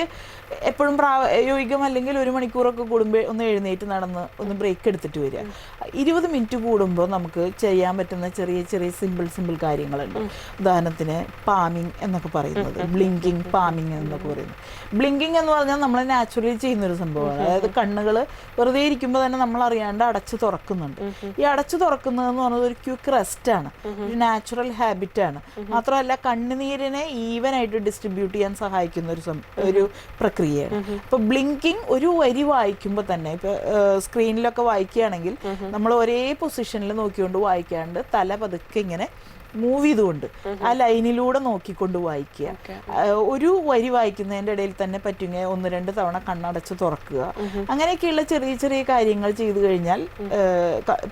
എപ്പോഴും പ്രായോഗികം അല്ലെങ്കിൽ 1 മണിക്കൂറൊക്കെ കൂടുമ്പോൾ ഒന്ന് എഴുന്നേറ്റ് നടന്ന് ഒന്ന് ബ്രേക്ക് എടുത്തിട്ട് വരിക. 20 മിനിറ്റ് കൂടുമ്പോൾ നമുക്ക് ചെയ്യാൻ പറ്റുന്ന ചെറിയ ചെറിയ സിമ്പിൾ കാര്യങ്ങളുണ്ട്. ഉദാഹരണത്തിന് പാമിങ് എന്നൊക്കെ പറയുന്നത്, ബ്ലിങ്കിങ്, പാമിങ് എന്നൊക്കെ പറയുന്നത്. ബ്ലിങ്കിങ് എന്ന് പറഞ്ഞാൽ നമ്മൾ നാച്ചുറലി ചെയ്യുന്നൊരു സംഭവമാണ്. അതായത് കണ്ണുകൾ വെറുതെ ഇരിക്കുമ്പോൾ തന്നെ നമ്മൾ അറിയാണ്ട് അടച്ചു തുറക്കുന്നുണ്ട്. ഈ അടച്ചു തുറക്കുന്നതെന്ന് പറഞ്ഞത് ഒരു ക്വിക്ക് റെസ്റ്റ് ആണ്, ഒരു നാച്ചുറൽ ഹാബിറ്റ് ആണ്. മാത്രമല്ല കണ്ണുനീരിനെ ഈവനായിട്ട് ഡിസ്ട്രിബ്യൂട്ട് ചെയ്യാൻ സഹായിക്കുന്ന ഒരു പ്രക്രിയയാണ്. ഇപ്പൊ ബ്ലിങ്കിങ് ഒരു വരി വായിക്കുമ്പോൾ തന്നെ, ഇപ്പൊ സ്ക്രീനിലൊക്കെ വായിക്കുകയാണെങ്കിൽ നമ്മൾ ഒരേ പൊസിഷനിൽ നോക്കിക്കൊണ്ട് വായിക്കാണ്ട് തല പതുക്കെ ഇങ്ങനെ മൂവ് ചെയ്തുകൊണ്ട് ആ ലൈനിലൂടെ നോക്കിക്കൊണ്ട് വായിക്കുക. ഒരു വരി വായിക്കുന്നതിൻ്റെ ഇടയിൽ തന്നെ പറ്റുമെങ്കിൽ 1-2 തവണ കണ്ണടച്ച് തുറക്കുക. അങ്ങനെയൊക്കെയുള്ള ചെറിയ ചെറിയ കാര്യങ്ങൾ ചെയ്തു കഴിഞ്ഞാൽ,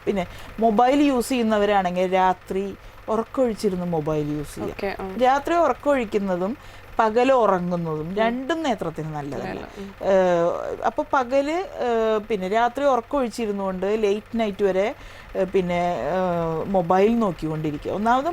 പിന്നെ മൊബൈൽ യൂസ് ചെയ്യുന്നവരാണെങ്കിൽ രാത്രി ഉറക്കമൊഴിച്ചിരുന്ന് മൊബൈൽ യൂസ് ചെയ്യുക. രാത്രി ഉറക്കമൊഴിക്കുന്നതും പകല് ഉറങ്ങുന്നതും രണ്ടും നേത്രത്തിന് നല്ലതല്ല. അപ്പോൾ പകല് പിന്നെ രാത്രി ഉറക്കമൊഴിച്ചിരുന്നുകൊണ്ട് ലേറ്റ് നൈറ്റ് വരെ പിന്നെ മൊബൈൽ നോക്കിക്കൊണ്ടിരിക്കുക. ഒന്നാമത്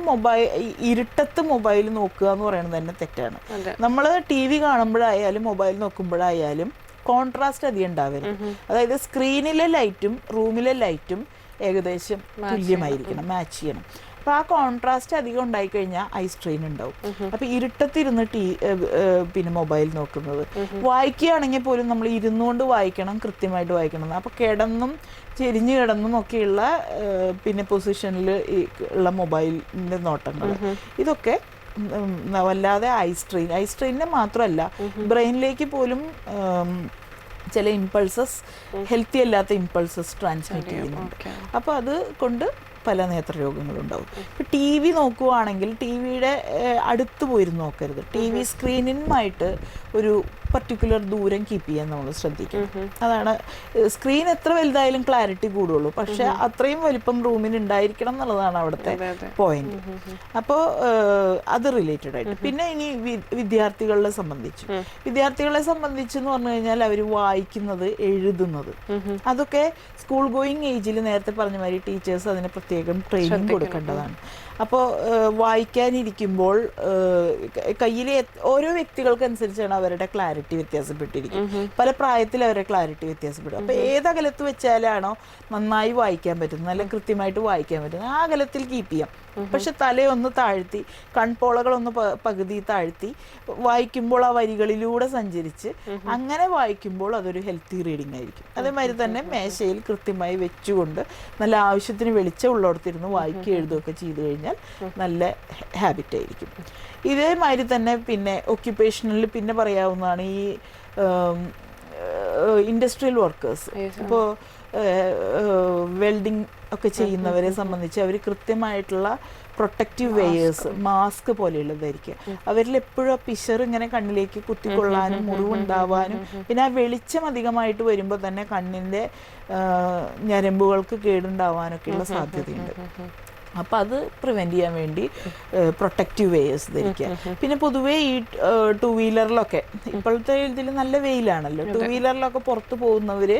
ഇരുട്ടത്ത് മൊബൈൽ നോക്കുക എന്ന് പറയുന്നത് തന്നെ തെറ്റാണ്. നമ്മൾ TV കാണുമ്പോഴായാലും മൊബൈൽ നോക്കുമ്പോഴായാലും കോൺട്രാസ്റ്റ് അധികം ഉണ്ടാവരുത്. അതായത് സ്ക്രീനിലെ ലൈറ്റും റൂമിലെ ലൈറ്റും ഏകദേശം തുല്യമായിരിക്കണം, മാച്ച് ചെയ്യണം. അപ്പോൾ ആ കോൺട്രാസ്റ്റ് അധികം ഉണ്ടായിക്കഴിഞ്ഞാൽ ഐ സ്ട്രെയിൻ ഉണ്ടാവും. അപ്പോൾ ഇരുട്ടത്തിരുന്ന് പിന്നെ മൊബൈൽ നോക്കുന്നത്, വായിക്കുകയാണെങ്കിൽ പോലും നമ്മൾ ഇരുന്നുകൊണ്ട് വായിക്കണം, കൃത്യമായിട്ട് വായിക്കണം. അപ്പോൾ കിടന്നും ചെരിഞ്ഞു കിടന്നും ഒക്കെയുള്ള പിന്നെ പൊസിഷനിൽ ഉള്ള മൊബൈലിൻ്റെ നോട്ടങ്ങൾ, ഇതൊക്കെ വല്ലാതെ ഐ സ്ട്രെയിനിനെ മാത്രമല്ല ബ്രെയിനിലേക്ക് പോലും ചില ഇമ്പൾസസ്, ഹെൽത്തി അല്ലാത്ത ഇമ്പൾസസ് ട്രാൻസ്മിറ്റ് ചെയ്യുന്നുണ്ട്. അപ്പോൾ അത് കൊണ്ട് പല നേത്രരോഗങ്ങളുണ്ടാവും. ഇപ്പോൾ TV നോക്കുവാണെങ്കിൽ TV യുടെ അടുത്ത് പോയിരുന്ന് നോക്കരുത്. TV സ്ക്രീനുമായിട്ട് ഒരു പർട്ടിക്കുലർ ദൂരം കീപ്പ് ചെയ്യാൻ നമ്മൾ ശ്രദ്ധിക്കണം. അതാണ് സ്ക്രീൻ എത്ര വലുതായാലും ക്ലാരിറ്റി കൂടുള്ളൂ, പക്ഷെ അത്രയും വലിപ്പം റൂമിന് ഉണ്ടായിരിക്കണം എന്നുള്ളതാണ് അവിടുത്തെ പോയിന്റ്. അപ്പോൾ അത് റിലേറ്റഡ് ആയിട്ട്. പിന്നെ ഇനി വിദ്യാർത്ഥികളെ സംബന്ധിച്ച് എന്ന് പറഞ്ഞു കഴിഞ്ഞാൽ അവർ വായിക്കുന്നത്, എഴുതുന്നത്, അതൊക്കെ സ്കൂൾ ഗോയിങ് ഏജിൽ നേരത്തെ പറഞ്ഞ മാതിരി ടീച്ചേഴ്സ് അതിന് പ്രത്യേകം ട്രെയിനിങ് കൊടുക്കേണ്ടതാണ്. അപ്പോൾ വായിക്കാനിരിക്കുമ്പോൾ കയ്യിൽ ഓരോ വ്യക്തികൾക്കനുസരിച്ചാണ് അവരുടെ ക്ലാരിറ്റി വ്യത്യാസപ്പെട്ടിരിക്കും. പല പ്രായത്തിൽ അവരുടെ ക്ലാരിറ്റി വ്യത്യാസപ്പെടും. അപ്പോൾ ഏത് അകലത്ത് വെച്ചാലാണോ നന്നായി വായിക്കാൻ പറ്റുന്നത്, നല്ല കൃത്യമായിട്ട് വായിക്കാൻ പറ്റുന്നത്, ആ അകലത്തിൽ കീപ്പ് ചെയ്യാം. പക്ഷെ തലയൊന്ന് താഴ്ത്തി, കൺപോളകളൊന്ന് പകുതി താഴ്ത്തി വായിക്കുമ്പോൾ ആ വരികളിലൂടെ സഞ്ചരിച്ച് അങ്ങനെ വായിക്കുമ്പോൾ അതൊരു ഹെൽത്തി റീഡിംഗ് ആയിരിക്കും. അതേമാതിരി തന്നെ മേശയിൽ കൃത്യമായി വെച്ചുകൊണ്ട് നല്ല ആവശ്യത്തിന് വെളിച്ചമുള്ളിടത്തിരുന്ന് വായിക്കുകയും എഴുതുകയൊക്കെ ചെയ്തു കഴിഞ്ഞാൽ നല്ല ഹാബിറ്റ് ആയിരിക്കും. ഇതേമാതിരി തന്നെ പിന്നെ ഒക്യുപ്പേഷനിൽ പിന്നെ പറയാവുന്നതാണ് ഈ ഇൻഡസ്ട്രിയൽ വർക്കേഴ്സ്. ഇപ്പോൾ വെൽഡിങ് ഒക്കെ ചെയ്യുന്നവരെ സംബന്ധിച്ച് അവർ കൃത്യമായിട്ടുള്ള പ്രൊട്ടക്റ്റീവ് വെയേഴ്സ്, മാസ്ക് പോലെയുള്ളത് ധരിക്കുക. അവരിൽ എപ്പോഴും ആ പിശർ ഇങ്ങനെ കണ്ണിലേക്ക് കുത്തിക്കൊള്ളാനും മുറിവുണ്ടാവാനും പിന്നെ ആ വെളിച്ചം അധികമായിട്ട് വരുമ്പോൾ തന്നെ കണ്ണിൻ്റെ ഞരമ്പുകൾക്ക് കേടുണ്ടാവാനൊക്കെയുള്ള സാധ്യതയുണ്ട്. അപ്പം അത് പ്രിവെൻറ്റ് ചെയ്യാൻ വേണ്ടി പ്രൊട്ടക്റ്റീവ് വെയേഴ്സ് ധരിക്കുക. പിന്നെ പൊതുവേ ഈ ടു വീലറിലൊക്കെ ഇപ്പോഴത്തെ ഇതിൽ നല്ല വെയിലാണല്ലോ, ടു വീലറിലൊക്കെ പുറത്ത് പോകുന്നവർ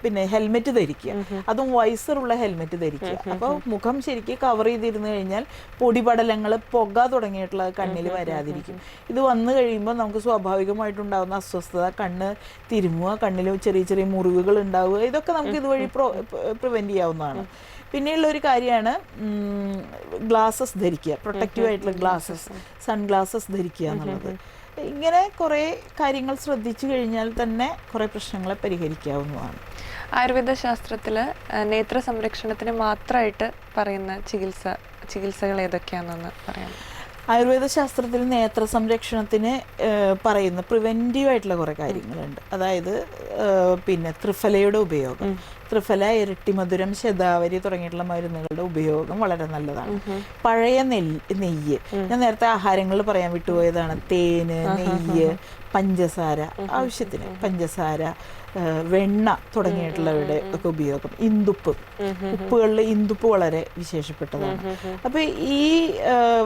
പിന്നെ ഹെൽമെറ്റ് ധരിക്കുക, അതും വൈസറുള്ള ഹെൽമെറ്റ് ധരിക്കുക. അപ്പോൾ മുഖം ശരിക്കും കവർ ചെയ്തിരുന്നു കഴിഞ്ഞാൽ പൊടിപടലങ്ങൾ, പുക തുടങ്ങിയിട്ടുള്ള കണ്ണിൽ വരാതിരിക്കും. ഇത് വന്നു കഴിയുമ്പോൾ നമുക്ക് സ്വാഭാവികമായിട്ടുണ്ടാകുന്ന അസ്വസ്ഥത, കണ്ണ് തിരുമുക, കണ്ണിൽ ചെറിയ ചെറിയ മുറിവുകൾ ഉണ്ടാവുക, ഇതൊക്കെ നമുക്ക് ഇതുവഴി പ്രിവെൻറ്റ് ചെയ്യാവുന്നതാണ്. പിന്നെയുള്ള ഒരു കാര്യമാണ് ഗ്ലാസസ് ധരിക്കുക, പ്രൊട്ടക്റ്റീവ് ആയിട്ടുള്ള ഗ്ലാസസ്, സൺഗ്ലാസസ് ധരിക്കുക എന്നുള്ളത്. ഇങ്ങനെ കുറേ കാര്യങ്ങൾ ശ്രദ്ധിച്ചു കഴിഞ്ഞാൽ തന്നെ കുറേ പ്രശ്നങ്ങളെ പരിഹരിക്കാവുന്നതാണ്. ആയുർവേദ ശാസ്ത്രത്തിൽ നേത്ര സംരക്ഷണത്തിന് മാത്രമായിട്ട് പറയുന്ന ചികിത്സകൾ ഏതൊക്കെയാണെന്ന് പറയാം. ആയുർവേദ ശാസ്ത്രത്തിൽ നേത്ര സംരക്ഷണത്തിന് പറയുന്ന പ്രിവെൻറ്റീവ് ആയിട്ടുള്ള കുറേ കാര്യങ്ങളുണ്ട്. അതായത് പിന്നെ ത്രിഫലയുടെ ഉപയോഗം, ത്രിഫല, ഇരട്ടിമധുരം, ശതാവരി തുടങ്ങിയിട്ടുള്ള മരുന്നുകളുടെ ഉപയോഗം വളരെ നല്ലതാണ്. പഴയ നെയ്യ്, ഞാൻ നേരത്തെ ആഹാരങ്ങളിൽ പറയാൻ വിട്ടുപോയതാണ്, തേന്, നെയ്യ്, പഞ്ചസാര, ആവശ്യത്തിന് പഞ്ചസാര, വെണ്ണ തുടങ്ങിയിട്ടുള്ളവരുടെ ഒക്കെ ഉപയോഗം, ഇന്ദുപ്പ്, ഉപ്പുകളിൽ ഇന്ദുപ്പ് വളരെ വിശേഷപ്പെട്ടതാണ്. അപ്പോൾ ഈ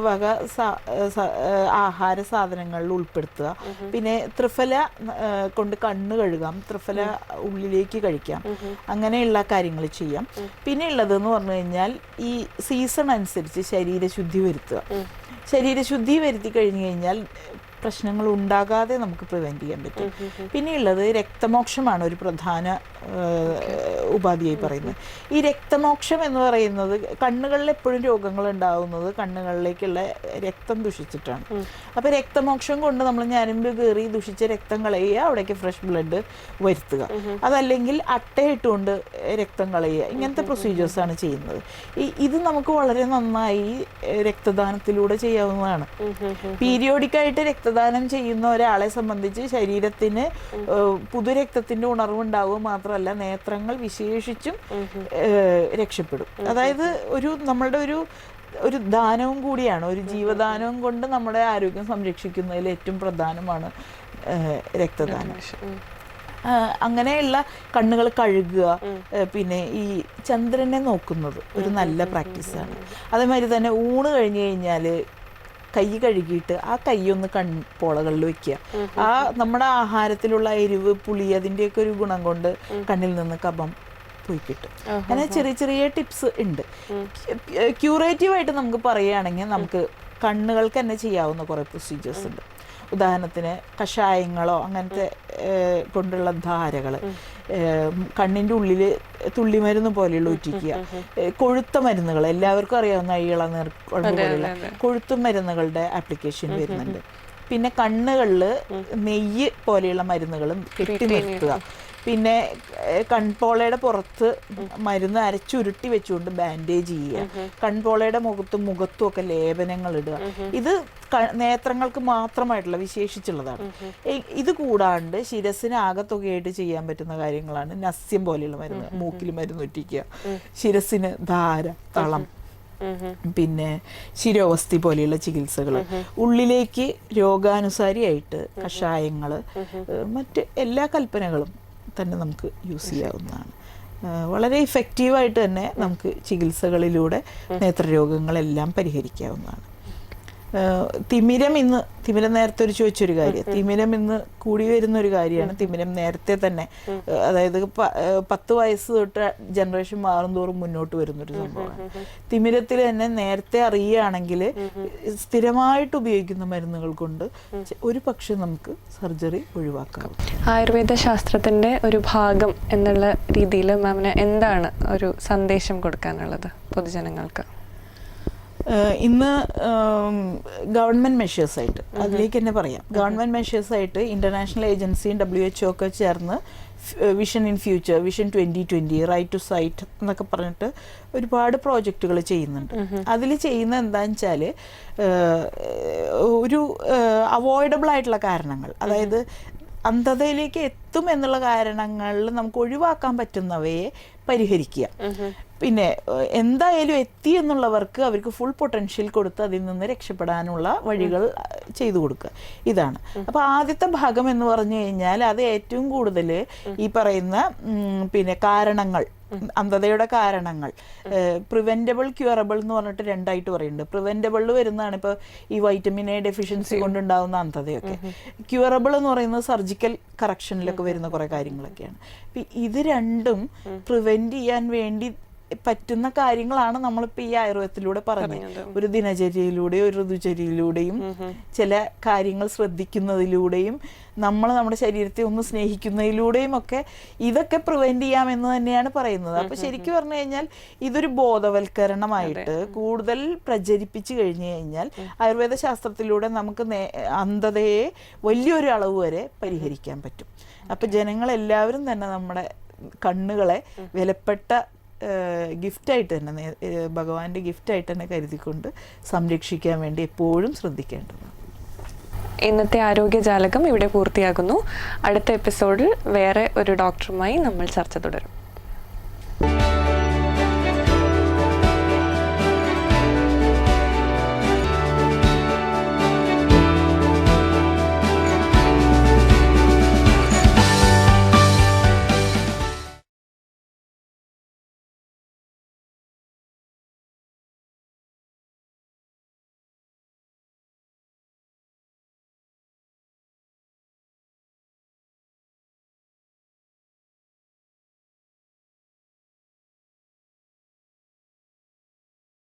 വക ആഹാര സാധനങ്ങളിൽ ഉൾപ്പെടുത്തുക. പിന്നെ ത്രിഫല കൊണ്ട് കണ്ണ് കഴുകാം, ത്രിഫല ഉള്ളിലേക്ക് കഴിക്കാം, അങ്ങനെയുള്ള കാര്യങ്ങൾ ചെയ്യാം. പിന്നെ ഉള്ളതെന്ന് പറഞ്ഞു കഴിഞ്ഞാൽ ഈ സീസൺ അനുസരിച്ച് ശരീരശുദ്ധി വരുത്തുക. ശരീരശുദ്ധി വരുത്തി കഴിഞ്ഞു കഴിഞ്ഞാൽ പ്രശ്നങ്ങൾ ഉണ്ടാകാതെ നമുക്ക് പ്രിവെൻറ്റ് ചെയ്യാൻ പറ്റും. പിന്നെയുള്ളത് രക്തമോക്ഷമാണ് ഒരു പ്രധാന ഉപാധിയായി പറയുന്നത്. ഈ രക്തമോക്ഷം എന്ന് പറയുന്നത് കണ്ണുകളിൽ എപ്പോഴും രോഗങ്ങൾ ഉണ്ടാകുന്നത് കണ്ണുകളിലേക്കുള്ള രക്തം ദുഷിച്ചിട്ടാണ്. അപ്പോൾ രക്തമോക്ഷം കൊണ്ട് നമ്മൾ ഞരമ്പ് കയറി ദുഷിച്ച രക്തം കളയുക, അവിടേക്ക് ഫ്രഷ് ബ്ലഡ് വരുത്തുക. അതല്ലെങ്കിൽ അട്ടയിട്ടുകൊണ്ട് രക്തം കളയുക, ഇങ്ങനത്തെ പ്രൊസീജിയേഴ്സാണ് ചെയ്യുന്നത്. ഇത് നമുക്ക് വളരെ നന്നായി രക്തദാനത്തിലൂടെ ചെയ്യാവുന്നതാണ്. പീരിയോഡിക്കായിട്ട് രക്തദാനം ചെയ്യുന്ന ഒരാളെ സംബന്ധിച്ച് ശരീരത്തിന് പുതുരക്തത്തിൻ്റെ ഉണർവുണ്ടാവുക മാത്രമല്ല, നേത്രങ്ങൾ വിശേഷിച്ചും രക്ഷപ്പെടും. അതായത് നമ്മളുടെ ഒരു ദാനവും കൂടിയാണ്, ഒരു ജീവദാനവും കൊണ്ട് നമ്മുടെ ആരോഗ്യം സംരക്ഷിക്കുന്നതിൽ ഏറ്റവും പ്രധാനമാണ് രക്തദാനം. അങ്ങനെയുള്ള കണ്ണുകൾ കഴുകുക, പിന്നെ ഈ ചന്ദ്രനെ നോക്കുന്നത് ഒരു നല്ല പ്രാക്ടീസാണ്. അതേമാതിരി തന്നെ ഊണ് കഴിഞ്ഞ് കഴിഞ്ഞാൽ കൈ കഴുകിയിട്ട് ആ കൈയൊന്ന് കൺപോളകളിൽ വെക്കുക. ആ നമ്മുടെ ആഹാരത്തിലുള്ള എരിവ്, പുളി, അതിൻ്റെയൊക്കെ ഒരു ഗുണം കൊണ്ട് കണ്ണിൽ നിന്ന് കഫം പോയി കിട്ടും. അങ്ങനെ ചെറിയ ചെറിയ ടിപ്സ് ഉണ്ട്. ക്യൂറേറ്റീവായിട്ട് നമുക്ക് പറയുകയാണെങ്കിൽ നമുക്ക് കണ്ണുകൾക്ക് തന്നെ ചെയ്യാവുന്ന കുറേ പ്രൊസീജിയേഴ്സ് ഉണ്ട്. ഉദാഹരണത്തിന് കഷായങ്ങളോ അങ്ങനത്തെ കൊണ്ടുള്ള ധാരകൾ, കണ്ണിൻ്റെ ഉള്ളിൽ തുള്ളിമരുന്ന് പോലെയുള്ള ഒറ്റിക്കുക, കൊഴുത്ത മരുന്നുകൾ, എല്ലാവർക്കും അറിയാവുന്ന ഇളനീർ പോലെയുള്ള കൊഴുത്ത മരുന്നുകളുടെ ആപ്ലിക്കേഷൻ വരുന്നുണ്ട്. പിന്നെ കണ്ണുകളിൽ നെയ്യ് പോലെയുള്ള മരുന്നുകളും കെട്ടി നിർത്തുക. പിന്നെ കൺപോളയുടെ പുറത്ത് മരുന്ന് അരച്ചുരുട്ടി വെച്ചുകൊണ്ട് ബാൻഡേജ് ചെയ്യുക. കൺപോളയുടെ മുഖത്തും ഒക്കെ ലേപനങ്ങൾ ഇടുക. ഇത് നേത്രങ്ങൾക്ക് മാത്രമായിട്ടുള്ള വിശേഷിച്ചുള്ളതാണ്. ഇത് കൂടാണ്ട് ശിരസിന് ആകത്തുകയായിട്ട് ചെയ്യാൻ പറ്റുന്ന കാര്യങ്ങളാണ് നസ്യം പോലെയുള്ള മരുന്ന്, മൂക്കിൽ മരുന്ന് ഒറ്റിക്കുക, ശിരസിന് ധാര, തളം, പിന്നെ ശിരോവസ്തി പോലെയുള്ള ചികിത്സകൾ, ഉള്ളിലേക്ക് രോഗാനുസാരിയായിട്ട് കഷായങ്ങൾ, മറ്റ് എല്ലാ കൽപ്പനകളും തന്നെ നമുക്ക് യൂസ് ചെയ്യാവുന്നതാണ്. വളരെ ഇഫക്റ്റീവായിട്ട് തന്നെ നമുക്ക് ചികിത്സകളിലൂടെ നേത്രരോഗങ്ങളെല്ലാം പരിഹരിക്കാവുന്നതാണ്. തിമിരം നേരത്തെ ചോദിച്ചൊരു കാര്യം, തിമിരം ഇന്ന് കൂടി വരുന്ന ഒരു കാര്യമാണ്. തിമിരം നേരത്തെ തന്നെ, അതായത് 10 വയസ്സ് തൊട്ട് ജനറേഷൻ മാറും തോറും മുന്നോട്ട് വരുന്നൊരു സംഭവമാണ്. തിമിരത്തിൽ തന്നെ നേരത്തെ അറിയുകയാണെങ്കിൽ സ്ഥിരമായിട്ട് ഉപയോഗിക്കുന്ന മരുന്നുകൾ കൊണ്ട് ഒരു പക്ഷെ നമുക്ക് സർജറി ഒഴിവാക്കാം. ആയുർവേദ ശാസ്ത്രത്തിന്റെ ഒരു ഭാഗം എന്നുള്ള രീതിയിൽ മാമിന് എന്താണ് ഒരു സന്ദേശം കൊടുക്കാനുള്ളത് പൊതുജനങ്ങൾക്ക്? ഇന്ന് ഗവൺമെൻറ് മെഷേഴ്സായിട്ട്, അതിലേക്ക് തന്നെ പറയാം, ഗവൺമെൻറ് മെഷേഴ്സായിട്ട് ഇൻ്റർനാഷണൽ ഏജൻസിയും WHO ഒക്കെ ചേർന്ന് vision in future, vision 2020, right to sight എന്നൊക്കെ പറഞ്ഞിട്ട് ഒരുപാട് പ്രോജക്റ്റുകൾ ചെയ്യുന്നുണ്ട്. അതിൽ ചെയ്യുന്ന എന്താണെന്ന് വെച്ചാൽ ഒരു അവോയ്ഡബിൾ ആയിട്ടുള്ള കാരണങ്ങൾ, അതായത് അന്ധതയിലേക്ക് എത്തും എന്നുള്ള കാരണങ്ങളിൽ നമുക്ക് ഒഴിവാക്കാൻ പറ്റുന്നവയെ പരിഹരിക്കുക. പിന്നെ എന്തായാലും എത്തി എന്നുള്ളവർക്ക് അവർക്ക് ഫുൾ പൊട്ടൻഷ്യൽ കൊടുത്ത് അതിൽ നിന്ന് രക്ഷപ്പെടാനുള്ള വഴികൾ ചെയ്തു കൊടുക്കുക. ഇതാണ്. അപ്പോൾ ആദ്യത്തെ ഭാഗം എന്ന് പറഞ്ഞു കഴിഞ്ഞാൽ അത് ഏറ്റവും കൂടുതൽ ഈ പറയുന്ന പിന്നെ കാരണങ്ങൾ, അന്ധതയുടെ കാരണങ്ങൾ, പ്രിവെൻറ്റബിൾ ക്യൂറബിൾ എന്ന് പറഞ്ഞിട്ട് രണ്ടായിട്ട് പറയുന്നുണ്ട്. പ്രിവെൻറ്റബിളിൽ വരുന്നതാണ് ഇപ്പോൾ ഈ വൈറ്റമിൻ എ ഡെഫിഷ്യൻസി കൊണ്ടുണ്ടാകുന്ന അന്ധതയൊക്കെ. ക്യൂറബിൾ എന്ന് പറയുന്നത് സർജിക്കൽ കറക്ഷനിലൊക്കെ വരുന്ന കുറേ കാര്യങ്ങളൊക്കെയാണ്. ഇത് രണ്ടും പ്രിവെൻറ്റ് ചെയ്യാൻ വേണ്ടി പറ്റുന്ന കാര്യങ്ങളാണ് നമ്മളിപ്പോൾ ഈ ആയുർവേദത്തിലൂടെ പറഞ്ഞത്. ഒരു ദിനചര്യയിലൂടെയും ഒരു ഋതുചര്യയിലൂടെയും ചില കാര്യങ്ങൾ ശ്രദ്ധിക്കുന്നതിലൂടെയും നമ്മുടെ ശരീരത്തെ ഒന്ന് സ്നേഹിക്കുന്നതിലൂടെയും ഒക്കെ ഇതൊക്കെ പ്രിവെൻറ്റ് ചെയ്യാമെന്ന് തന്നെയാണ് പറയുന്നത്. അപ്പോൾ ശരിക്കും പറഞ്ഞു കഴിഞ്ഞാൽ ഇതൊരു ബോധവൽക്കരണമായിട്ട് കൂടുതൽ പ്രചരിപ്പിച്ചു കഴിഞ്ഞു കഴിഞ്ഞാൽ ആയുർവേദ ശാസ്ത്രത്തിലൂടെ നമുക്ക് അന്ധതയെ വലിയൊരു അളവ് വരെ പരിഹരിക്കാൻ പറ്റും. അപ്പോൾ ജനങ്ങളെല്ലാവരും തന്നെ നമ്മുടെ കണ്ണുകളെ വിലപ്പെട്ട ഗിഫ്റ്റായിട്ട് തന്നെ, ഭഗവാന്റെ ഗിഫ്റ്റായിട്ട് തന്നെ കരുതിക്കൊണ്ട് സംരക്ഷിക്കാൻ വേണ്ടി എപ്പോഴും ശ്രദ്ധിക്കേണ്ടതാണ്. ഇന്നത്തെ ആരോഗ്യജാലകം ഇവിടെ പൂർത്തിയാകുന്നു. അടുത്ത എപ്പിസോഡിൽ വേറെ ഒരു ഡോക്ടറുമായി നമ്മൾ ചർച്ച തുടരും.